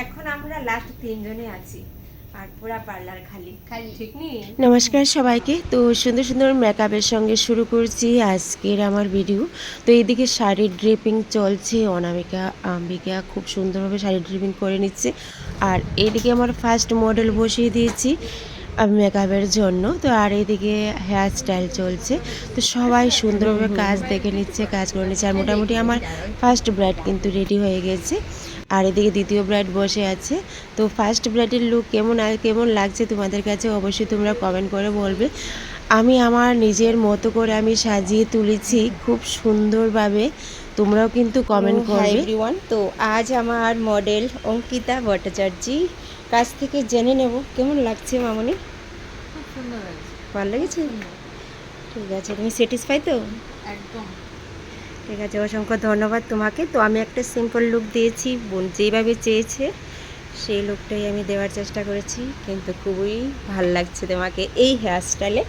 এখন আমরা লাস্ট তিনজনে আছি আর পুরা পার্লার খালি খালি ঠিক নেই। নমস্কার সবাইকে। তো সুন্দর সুন্দর মেকআপের সঙ্গে শুরু করছি আজকের আমার ভিডিও। তো এইদিকে শাড়ির ড্রেপিং চলছে, অনামিকা আম্বিকা খুব সুন্দরভাবে শাড়ি ড্রেপিং করে নিচ্ছে। আর এইদিকে আমার ফার্স্ট মডেল বসিয়ে দিয়েছি মেকআপের জন্য। তো আর এইদিকে হেয়ার স্টাইল চলছে। তো সবাই সুন্দরভাবে কাজ দেখে নিচ্ছে, কাজ করে নিচ্ছে। আর মোটামুটি আমার ফার্স্ট ব্রাইড কিন্তু রেডি হয়ে গেছে। আর এদিকে দ্বিতীয় ব্রাইড বসে আছে। তো ফার্স্ট ব্রাইডের লুক কেমন লাগছে তোমাদের কাছে অবশ্যই তোমরা কমেন্ট করে বলবে। আমি আমার নিজের মতো করে আমি সাজিয়ে তুলেছি খুব সুন্দরভাবে, তোমরাও কিন্তু কমেন্ট করবে। এভরিওয়ান, তো আজ আমার মডেল অঙ্কিতা ভট্টাচার্যী কাছ থেকে জেনে নেব কেমন লাগছে মামনি। খুব সুন্দর হয়েছে। ভালো লেগেছে? ঠিক আছে, তুমি স্যাটিসফাই তো? একদম ঠিক আছে, অসংখ্য ধন্যবাদ তোমাকে। তো আমি একটা সিম্পল লুক দিয়েছি, বোন যেইভাবে চেয়েছে সেই লুকটাই আমি দেওয়ার চেষ্টা করেছি, কিন্তু খুবই ভালো লাগছে তোমাকে এই হেয়ার স্টাইলে।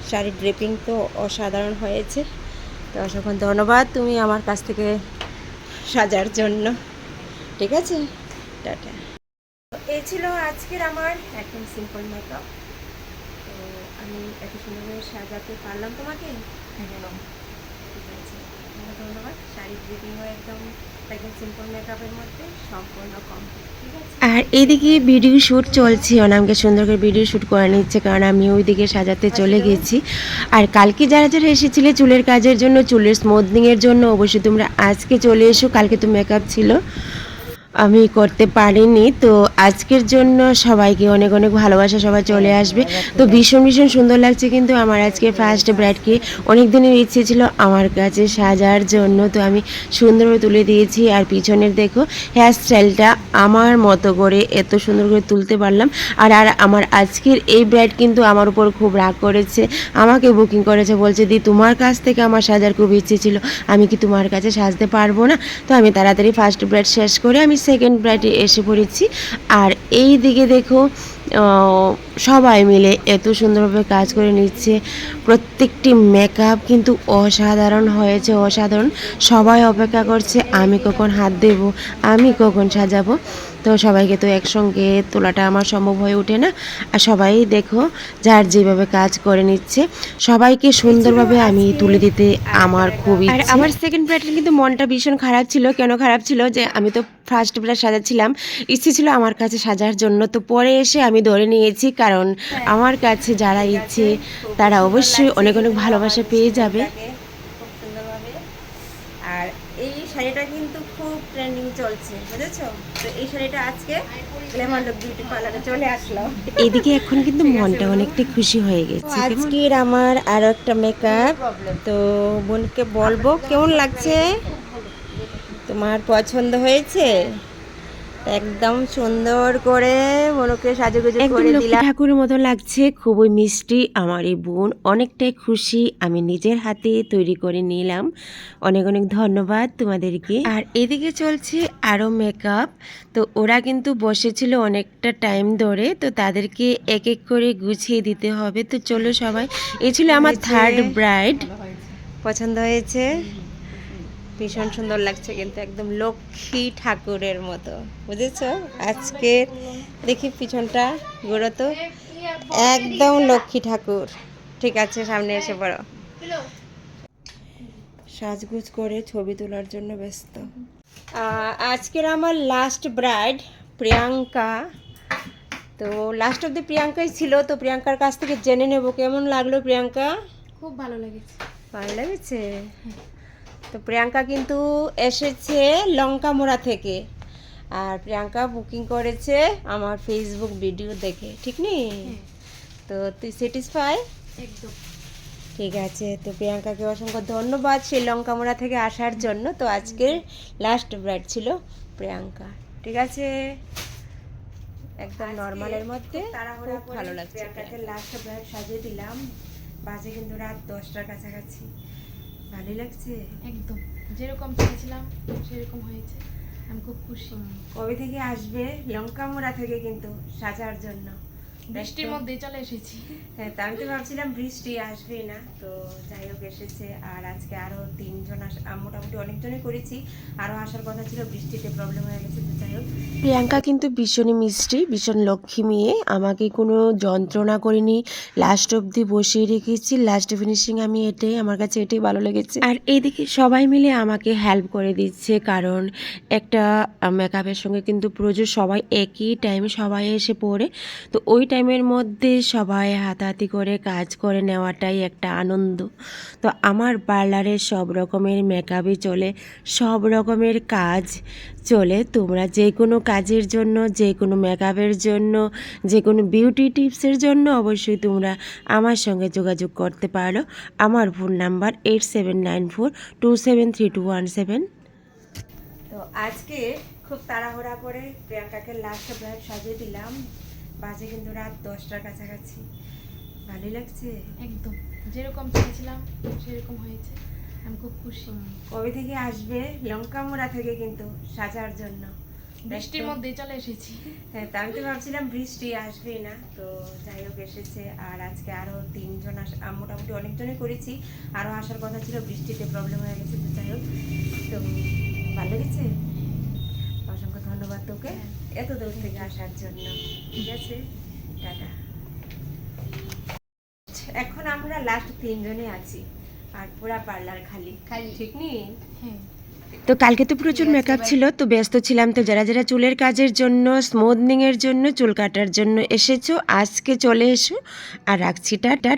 শাড়ির ড্রেপিং তো অসাধারণ হয়েছে। তো অসংখ্য ধন্যবাদ তুমি আমার কাছ থেকে সাজার জন্য। ঠিক আছে, টাটা। এই ছিল আজকের আমার একদম সিম্পল মেকআপ। তো আমি এত সুন্দরভাবে সাজাতে পারলাম তোমাকে, একদম ঠিক আছে, অসংখ্য ধন্যবাদ। শাড়ির ড্রেপিংও একদম সিম্পল মেকআপের মধ্যে সম্পূর্ণ কমপ্লিট। ঠিক আছে, আর এদিকে ভিডিও শ্যুট চলছে, অনামকে সুন্দর করে ভিডিও শ্যুট করে নিচ্ছে, কারণ আমি ওইদিকে সাজাতে চলে গেছি। আর কালকে যারা যারা এসেছিলে চুলের কাজের জন্য, চুলের স্মুথনিংয়ের জন্য, অবশ্যই তোমরা আজকে চলে এসো। কালকে তো মেকআপ ছিল, আমি করতে পারিনি। তো আজকের জন্য সবাইকে অনেক অনেক ভালোবাসা, সবাই চলে আসবে। তো ভীষণ ভীষণ সুন্দর লাগছে কিন্তু আমার আজকে ফার্স্ট ব্রাইডকে। অনেক দিনের ইচ্ছে ছিল আমার কাছে সাজার জন্য, তো আমি সুন্দরভাবে তুলে দিয়েছি। আর পিছনের দেখো হেয়ার স্টাইলটা আমার মতো করে এত সুন্দর করে তুলতে পারলাম। আর আর আমার আজকের এই ব্রাইড কিন্তু আমার উপর খুব রাগ করেছে, আমাকে বুকিং করেছে, বলছে দি তোমার কাছ থেকে আমার সাজার খুব ইচ্ছে ছিল, আমি কি তোমার কাছে সাজতে পারবো না? তো আমি তাড়াতাড়ি ফার্স্ট ব্রাইড শেষ করে আমি সেকেন্ড ব্রাইডে এসে পড়েছি। আর এই দিকে দেখো সবাই মিলে এত সুন্দরভাবে কাজ করে নিচ্ছে। প্রত্যেকটি মেকআপ কিন্তু অসাধারণ হয়েছে, অসাধারণ। সবাই অপেক্ষা করছে আমি কখন হাত দেব, আমি কখন সাজাবো। তো সবাইকে তো একসঙ্গে তোলাটা আমার সম্ভব হয়ে ওঠে না। আর সবাই দেখো যার যেভাবে কাজ করে নিচ্ছে, সবাইকে সুন্দরভাবে আমি তুলে দিতে আমার খুব ইচ্ছে। আর আমার সেকেন্ড ব্রাইডের কিন্তু মনটা ভীষণ খারাপ ছিল। কেন খারাপ ছিল? যে আমি তো ফার্স্ট ব্রাইড সাজাচ্ছিলাম, ইচ্ছে ছিল আমার কাছে সাজার জন্য। তো পরে এসে আমি ধরে নিয়েছি, কারণ আমার কাছে যারা ইচ্ছে তারা অবশ্যই অনেক অনেক ভালোবাসা পেয়ে যাবে। খুব সুন্দরভাবে। আর এই শাড়িটা কিন্তু খুব ট্রেন্ডিং চলছে, বুঝেছো? তো এই শাড়িটা আজকে গ্ল্যামার লুক বিউটি পার্লারে চলে আসলো। এদিকে এখন কিন্তু মনটা অনেকটা খুশি হয়ে গেছে। আজকের আমার আরো একটা মেকআপ, তো বোনকে বলবো কেমন লাগছে, তোমার পছন্দ হয়েছে? একদম সুন্দর করে বোনকে সাজুগুজু একদম করে লক্ষ্মী দিলাম। ঠাকুরের মতো লাগছে, খুবই মিষ্টি। আমার এই বোন অনেকটাই খুশি, আমি নিজের হাতে তৈরি করে নিলাম। অনেক অনেক ধন্যবাদ তোমাদেরকে। আর এদিকে চলছে আরও মেকআপ। তো ওরা কিন্তু বসেছিল অনেকটা টাইম ধরে, তো তাদেরকে এক এক করে গুছিয়ে দিতে হবে। তো চলো সবাই, এই ছিল আমার থার্ড ব্রাইড। পছন্দ হয়েছে? ভীষণ সুন্দর লাগছে কিন্তু একদম লক্ষ্মী ঠাকুরের মতো, বুঝেছো? আজকে দেখি পিছনটা ঘুরো তো, একদম লক্ষ্মী ঠাকুর। ঠিক আছে, সামনে এসে পড়ো। সাজগুজ করে ছবি তোলার জন্য ব্যস্ত। আজকের আমার লাস্ট ব্রাইড প্রিয়াঙ্কা। তো লাস্ট অব দি প্রিয়াঙ্কাই ছিল। তো প্রিয়াঙ্কার কাছ থেকে জেনে নেব কেমন লাগলো। প্রিয়াঙ্কা, খুব ভালো লেগেছে। ভালো লেগেছে? তো প্রিয়াঙ্কা কিন্তু এসেছে লঙ্কামোড়া থেকে। আর প্রিয়াঙ্কা বুকিং করেছে আমার ফেসবুক ভিডিও দেখে, ঠিক নেই? তো তুই স্যাটিসফাই? একদম ঠিক আছে, তো প্রিয়াঙ্কাকে অসংখ্য ধন্যবাদ সেই লঙ্কামোড়া থেকে আসার জন্য। তো আজকের লাস্ট ব্রাইড ছিল প্রিয়াঙ্কা। ঠিক আছে, একদম নর্মালের মধ্যে খুব ভালো লাগছে। প্রিয়াঙ্কাকে লাস্ট ব্রাইড সাজিয়ে দিলাম, বাজে কিন্তু রাত 10টার কাছাকাছি। ভালোই লাগছে? একদম যেরকম চেয়েছিলাম সেরকম হয়েছে, আমি খুব খুশি। কবে থেকে আসবে লঙ্কামোড়া থেকে কিন্তু সাজার জন্য? বৃষ্টির মধ্যেই চলে এসেছি। হ্যাঁ, তা আমি তো ভাবছিলাম বৃষ্টি আসবেই না, তো যাই হোক এসেছে। আর আজকে আরও 3 জন মোটামুটি অনেকজনই করেছি, আরও আসার কথা ছিল, বৃষ্টিতে প্রবলেম হয়ে গেছে, তো যাই হোক। প্রিয়াঙ্কা কিন্তু ভীষণই মিষ্টি, ভীষণ লক্ষ্মী মেয়ে, আমাকে কোনো যন্ত্রণা করেনি, লাস্ট অবধি বসিয়ে রেখেছি, লাস্ট ফিনিশিং আমি এটাই, আমার কাছে এটাই ভালো লেগেছে। আর এইদিকে সবাই মিলে আমাকে হেল্প করে দিচ্ছে, কারণ একটা মেকআপের সঙ্গে কিন্তু প্রচুর সবাই একই টাইমে সবাই এসে পড়ে, তো ওই টাইমের মধ্যে সবাই হাতাহাতি করে কাজ করে নেওয়াটাই একটা আনন্দ। তো আমার পার্লারে সব রকমের মেকআপই চলে, সব রকমের কাজ চলে। তোমরা যে কোনো কাজের জন্য, যে কোনো মেকআপের জন্য, যে কোনো বিউটি টিপসের জন্য অবশ্যই তোমরা আমার সঙ্গে যোগাযোগ করতে পারো। আমার ফোন নাম্বার 8794273217। তো আজকে খুব তাড়াহুড়া করে প্রিয়াঙ্কাকে লাস্ট ব্রাইড সাজিয়ে দিলাম, বাজে কিন্তু রাত 10টার কাছাকাছি। ভালোই লাগছে। একদম যেরকম চেয়েছিলাম সেরকম হয়েছে, আমি খুব খুশি। কবে থেকে আসবে? লঙ্কামোড়া থেকে কিন্তু সাজার জন্য। বৃষ্টির মধ্যেই চলে এসেছি। হ্যাঁ, তা আমি তো ভাবছিলাম বৃষ্টি আসবেই না, তো যাই হোক এসেছে। আর আজকে আরও 3 জন মোটামুটি অনেকজনই করেছি, আরও আসার কথা ছিল, বৃষ্টিতে প্রবলেম হয়ে গেছে, তো যাই হোক। তো ভালো লেগেছে। অসংখ্য ধন্যবাদ তোকে এত দূর থেকে আসার জন্য। ঠিক আছে, টাটা। এখন আমরা লাস্ট 3 জনই আছি, আর পুরা পার্লার খালি খালি, ঠিক নেই? হ্যাঁ, তো কালকে তো প্রচুর মেকআপ ছিল, তো ব্যস্ত ছিলাম। তো যারা যারা চুলের কাজের জন্য, স্মুথনিংয়ের জন্য, চুল কাটার জন্য এসেছো, আজকে চলে এসো। আর রাখছি, টাটা।